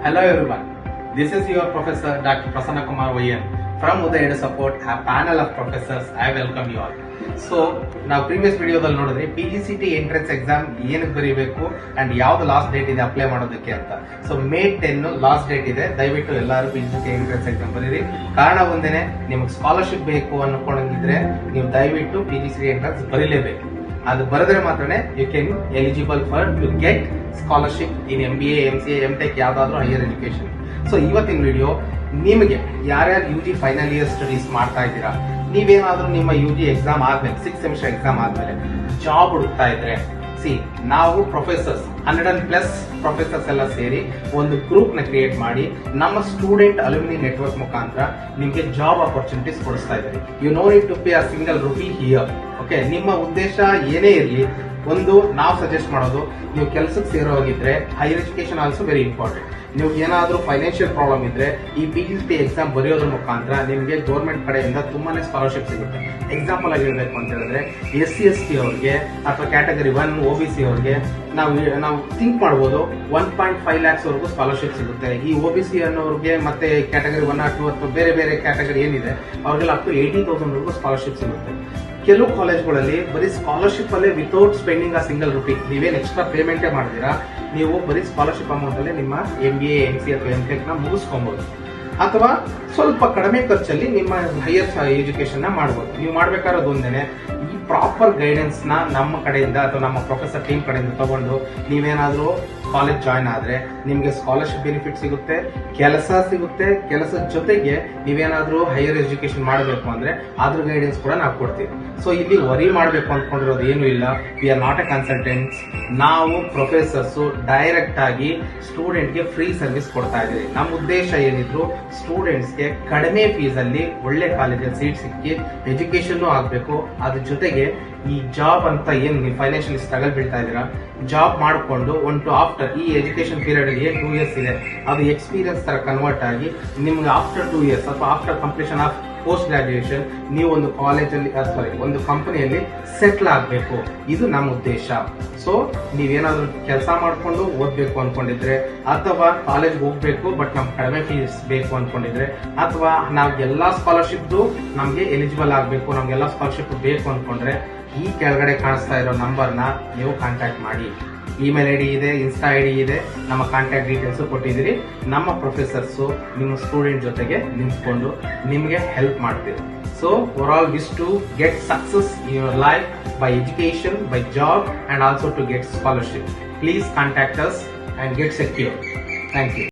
Hello everyone, this is your Professor Dr. Prasanna Kumar YN from Uday Edu Support, a panel of professors. I welcome you all. So, ನಾವು previous ವಿಡಿಯೋದಲ್ಲಿ ನೋಡಿದ್ರೆ PGCET entrance exam ಏನಕ್ಕೆ ಬರೀಬೇಕು and ಯಾವ್ದು last date ಇದೆ apply ಮಾಡೋದಕ್ಕೆ ಅಂತ. So May 10 last date ಇದೆ. ದಯವಿಟ್ಟು ಎಲ್ಲರೂ PGCET ಎಂಟ್ರೆನ್ಸ್ ಎಕ್ಸಾಮ್ ಬರೀರಿ. ಕಾರಣ ಒಂದೇನೆ, ನಿಮಗೆ ಸ್ಕಾಲರ್ಶಿಪ್ ಬೇಕು ಅನ್ಕೊಂಡಿದ್ರೆ ನೀವು ದಯವಿಟ್ಟು PGCET ಎಂಟ್ರೆನ್ಸ್ ಬರೀಲೇಬೇಕು. ಅದು ಬರೆದ್ರೆ ಮಾತ್ರನೇ you can eligible for to get scholarship in MBA, MCA, MTech ಯಾವ್ದಾದ್ರು ಹೈಯರ್ ಎಜುಕೇಶನ್. ಸೊ ಇವತ್ತಿನ ವಿಡಿಯೋ ನಿಮಗೆ ಯಾರ್ಯಾರು UG ಫೈನಲ್ ಇಯರ್ ಸ್ಟಡೀಸ್ ಮಾಡ್ತಾ ಇದ್ದೀರಾ, ನೀವೇನಾದ್ರೂ ನಿಮ್ಮ UG ಎಕ್ಸಾಮ್ ಆದ್ಮೇಲೆ 6th ಸೆಮಿಸ್ಟರ್ ಎಕ್ಸಾಮ್ ಆದ್ಮೇಲೆ ಜಾಬ್ ಹುಡುಕ್ತಾ ಇದ್ರೆ, ನಾವು ಪ್ರೊಫೆಸರ್ಸ್ 100+ ಪ್ರೊಫೆಸರ್ಸ್ ಎಲ್ಲ ಸೇರಿ ಒಂದು ಗ್ರೂಪ್ ನ ಕ್ರಿಯೇಟ್ ಮಾಡಿ ನಮ್ಮ ಸ್ಟೂಡೆಂಟ್ ಅಲ್ಯೂಮಿನಿ ನೆಟ್ವರ್ಕ್ ಮುಖಾಂತರ ನಿಮಗೆ ಜಾಬ್ ಆಪರ್ಚುನಿಟೀಸ್ ಕೊಡಿಸ್ತಾ ಇದ್ದಾರೆ. You no need to pay a single rupee here. Okay, ನಿಮ್ಮ ಉದ್ದೇಶ ಏನೇ ಇರಲಿ, ಒಂದು ನಾವು ಸಜೆಸ್ಟ್ ಮಾಡೋದು, ನೀವು ಕೆಲಸಕ್ಕೆ ಸೇರೋ ಹೋಗಿದ್ರೆ higher education also very important. ನೀವು ಏನಾದ್ರೂ ಫೈನಾನ್ಷಿಯಲ್ ಪ್ರಾಬ್ಲಮ್ ಇದ್ರೆ ಈ PGCET ಎಕ್ಸಾಮ್ ಬರೆಯೋದ್ರ ಮುಖಾಂತರ ನಿಮಗೆ ಗೌರ್ಮೆಂಟ್ ಕಡೆಯಿಂದ ತುಂಬಾನೇ ಸ್ಕಾಲರ್ಶಿಪ್ ಸಿಗುತ್ತೆ. ಎಕ್ಸಾಂಪಲ್ ಆಗಿ ಹೇಳ್ಬೇಕು ಅಂತ ಹೇಳಿದ್ರೆ SC/ST ಅವ್ರಿಗೆ ಅಥವಾ ಕ್ಯಾಟಗರಿ 1 OBC ಅವ್ರಿಗೆ ನಾವು ಥಿಂಕ್ ಮಾಡ್ಬೋದು 1.5 lakhs ವರೆಗೂ ಸ್ಕಾಲರ್ಶಿಪ್ ಸಿಗುತ್ತೆ. ಈ OBC ಅನ್ನೋರಿಗೆ ಮತ್ತೆ ಕ್ಯಾಟಗರಿ 1 or 2 ಅಥವಾ ಬೇರೆ ಬೇರೆ ಕ್ಯಾಟಗರಿ ಏನಿದೆ ಅವ್ರಿಗೆಲ್ಲ ಅಪ್ ಟು 80,000 ವರೆಗೂ ಸ್ಕಾಲರ್ಶಿಪ್ ಸಿಗುತ್ತೆ. ಕೆಲವು ಕಾಲೇಜ್ಗಳಲ್ಲಿ ಬರೀ ಸ್ಕಾಲರ್ಶಿಪ್ ಅಲ್ಲೇ without spending a single rupee, ನೀವೇನು ಎಕ್ಸ್ಟ್ರಾ ಪೇಮೆಂಟೇ ಮಾಡಿದಿರಾ, ನೀವು ಬರೀ ಸ್ಕಾಲರ್ಶಿಪ್ ಅಮೌಂಟ್ ಅಲ್ಲೇ ನಿಮ್ಮ MBA, MCA ಅಥವಾ MTech ನ ಮುಗಿಸ್ಕೊಬಹುದು. ಅಥವಾ ಸ್ವಲ್ಪ ಕಡಿಮೆ ಖರ್ಚಲ್ಲಿ ನಿಮ್ಮ ಹೈಯರ್ ಎಜುಕೇಶನ್ ನ ಮಾಡಬಹುದು. ನೀವು ಮಾಡ್ಬೇಕಾದ್ರೆ ಒಂದೇನೆ ಈ ಪ್ರಾಪರ್ ಗೈಡೆನ್ಸ್ ನ ನಮ್ಮ ಕಡೆಯಿಂದ ಅಥವಾ ನಮ್ಮ ಪ್ರೊಫೆಸರ್ ಟೀಮ್ ಕಡೆಯಿಂದ ತಗೊಂಡು ನೀವೇನಾದ್ರೂ ಕಾಲೇಜ್ ಜಾಯ್ನ್ ಆದ್ರೆ ನಿಮ್ಗೆ ಸ್ಕಾಲರ್ಶಿಪ್ ಬೆನಿಫಿಟ್ ಸಿಗುತ್ತೆ, ಕೆಲಸ ಸಿಗುತ್ತೆ. ಕೆಲಸದ ಜೊತೆಗೆ ನೀವೇನಾದ್ರೂ ಹೈಯರ್ ಎಜುಕೇಶನ್ ಮಾಡಬೇಕು ಅಂದ್ರೆ ಅದ್ರ ಗೈಡೆನ್ಸ್ ಕೂಡ ನಾವು ಕೊಡ್ತೀವಿ. ಸೊ ಇಲ್ಲಿ ವರಿ ಮಾಡಬೇಕು ಅಂದ್ಕೊಂಡಿರೋದು ಏನು ಇಲ್ಲ. We are not A consultants. ನಾವು ಪ್ರೊಫೆಸರ್ಸ್ ಡೈರೆಕ್ಟ್ ಆಗಿ ಸ್ಟೂಡೆಂಟ್ಗೆ ಫ್ರೀ ಸರ್ವಿಸ್ ಕೊಡ್ತಾ ಇದ್ದೀವಿ. ನಮ್ಮ ಉದ್ದೇಶ ಏನಿದ್ರು ಸ್ಟೂಡೆಂಟ್ಸ್ಗೆ ಕಡಿಮೆ ಫೀಸ್ ಅಲ್ಲಿ ಒಳ್ಳೆ ಕಾಲೇಜಲ್ಲಿ ಸೀಟ್ ಸಿಕ್ಕಿ ಎಜುಕೇಶನ್ ಆಗಬೇಕು. ಅದ್ರ ಜೊತೆಗೆ ಈ ಜಾಬ್ ಅಂತ ಏನ್ ನೀವು ಫೈನಾನ್ಷಿಯಲಿ ಸ್ಟ್ರಗಲ್ ಬೀಳ್ತಾ ಇದ್ದೀರಾ, ಜಾಬ್ ಮಾಡಿಕೊಂಡು ಆಫ್ಟರ್ ಈ ಎಜುಕೇಶನ್ ಪೀರಿಯಡ್ ಅಲ್ಲಿ 2 years ಇದೆ, ಅದು ಎಕ್ಸ್ಪೀರಿಯನ್ಸ್ ತರ ಕನ್ವರ್ಟ್ ಆಗಿ ನಿಮ್ಗೆ ಆಫ್ಟರ್ 2 years ಅಥವಾ after completion of post graduation ನೀವು ಒಂದು ಕಾಲೇಜಲ್ಲಿ ಒಂದು ಕಂಪನಿಯಲ್ಲಿ ಸೆಟ್ಲ್ ಆಗಬೇಕು. ಇದು ನಮ್ಮ ಉದ್ದೇಶ. ಸೊ ನೀವೇನಾದ್ರೂ ಕೆಲಸ ಮಾಡ್ಕೊಂಡು ಓದ್ಬೇಕು ಅನ್ಕೊಂಡಿದ್ರೆ, ಅಥವಾ ಕಾಲೇಜ್ ಹೋಗ್ಬೇಕು ಬಟ್ ನಮ್ಗೆ ಕಡಿಮೆ ಫೀಸ್ ಬೇಕು ಅನ್ಕೊಂಡಿದ್ರೆ, ಅಥವಾ ನಾವು ಎಲ್ಲಾ ಸ್ಕಾಲರ್ಶಿಪ್ ನಮ್ಗೆ ಎಲಿಜಿಬಲ್ ಆಗಬೇಕು, ನಮ್ಗೆಲ್ಲಾ ಸ್ಕಾಲರ್ಶಿಪ್ ಬೇಕು ಅನ್ಕೊಂಡ್ರೆ ಈ ಕೆಳಗಡೆ ಕಾಣಿಸ್ತಾ ಇರೋ ನಂಬರ್ನ ನೀವು ಕಾಂಟ್ಯಾಕ್ಟ್ ಮಾಡಿ. ಇಮೇಲ್ ID ಇದೆ, ಇನ್ಸ್ಟಾ ID ಇದೆ, ನಮ್ಮ ಕಾಂಟ್ಯಾಕ್ಟ್ ಡೀಟೇಲ್ಸ್ ಕೊಟ್ಟಿದ್ದೀರಿ. ನಮ್ಮ ಪ್ರೊಫೆಸರ್ಸ್ ನಿಮ್ಮ ಸ್ಟೂಡೆಂಟ್ ಜೊತೆಗೆ ನಿಂತ್ಕೊಂಡು ನಿಮಗೆ ಹೆಲ್ಪ್ ಮಾಡ್ತೀವಿ. So over all wish to get success in your life by education, by job and also to get scholarship. Please contact us and get secure. Thank you.